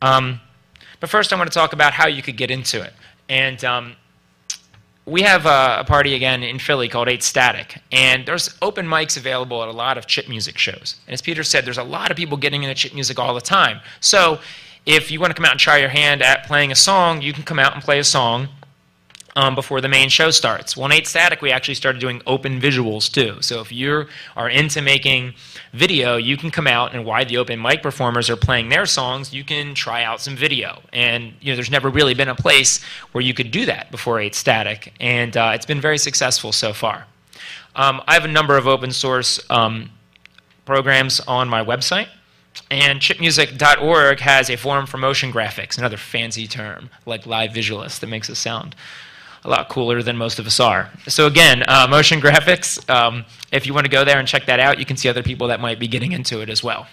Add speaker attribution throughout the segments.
Speaker 1: But first I want to talk about how you could get into it. And we have a party again in Philly called 8 Static, and there's open mics available at a lot of chip music shows. And as Peter said, there's a lot of people getting into chip music all the time. So if you want to come out and try your hand at playing a song, you can come out and play a song before the main show starts. Well, in 8 Static, we actually started doing open visuals too. So if you are into making video, you can come out, and while the open mic performers are playing their songs, you can try out some video. And there's never really been a place where you could do that before 8 Static, and it's been very successful so far. I have a number of open source programs on my website. And chipmusic.org has a forum for motion graphics, another fancy term, like live visualist, that makes us sound a lot cooler than most of us are. So again, motion graphics, if you want to go there and check that out, you can see other people that might be getting into it as well.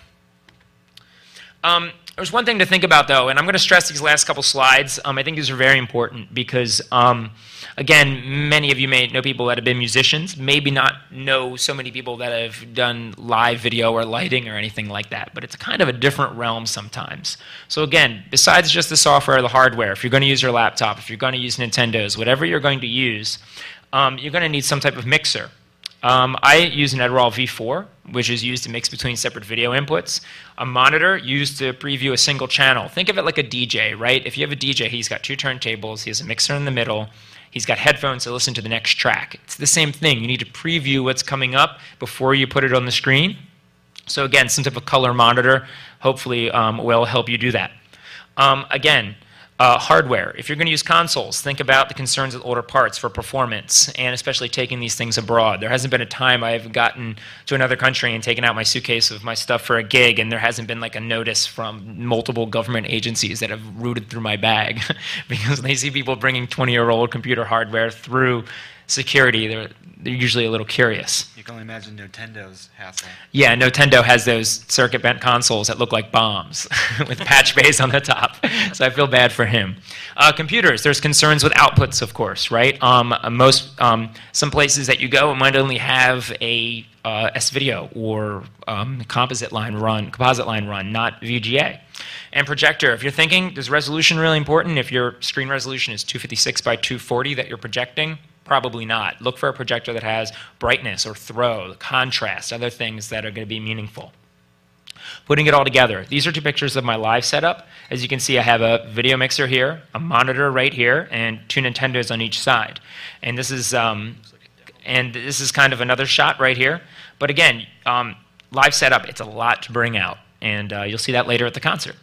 Speaker 1: There's one thing to think about, though, and I'm going to stress these last couple slides. I think these are very important because, again, many of you may know people that have been musicians, maybe not know so many people that have done live video or lighting or anything like that, but it's kind of a different realm sometimes. So again, besides just the software or the hardware, if you're going to use your laptop, if you're going to use Nintendo's, whatever you're going to use, you're going to need some type of mixer. I use an Adderall V4, which is used to mix between separate video inputs. A monitor used to preview a single channel. Think of it like a DJ, right? If you have a DJ, he's got 2 turntables, he has a mixer in the middle, he's got headphones to listen to the next track. It's the same thing. You need to preview what's coming up before you put it on the screen. So again, some type of color monitor hopefully will help you do that. Again, hardware. If you're going to use consoles, think about the concerns with older parts for performance, and especially taking these things abroad. There hasn't been a time I've gotten to another country and taken out my suitcase of my stuff for a gig, and there hasn't been like a notice from multiple government agencies that have rooted through my bag because they see people bringing 20-year-old computer hardware through security. They're usually a little curious.
Speaker 2: You can only imagine Nintendo's hassle.
Speaker 1: Yeah, Nintendo has those circuit-bent consoles that look like bombs with patch bays on the top. So I feel bad for him. Computers, there's concerns with outputs, of course, right? Some places that you go might only have a S-video or composite line run, not VGA. And projector, if you're thinking, is resolution really important? If your screen resolution is 256 by 240 that you're projecting, probably not. Look for a projector that has brightness or throw, contrast, other things that are going to be meaningful. Putting it all together. These are 2 pictures of my live setup. As you can see, I have a video mixer here, a monitor right here, and 2 Nintendos on each side. And this is kind of another shot right here. But again, live setup, it's a lot to bring out. And you'll see that later at the concert.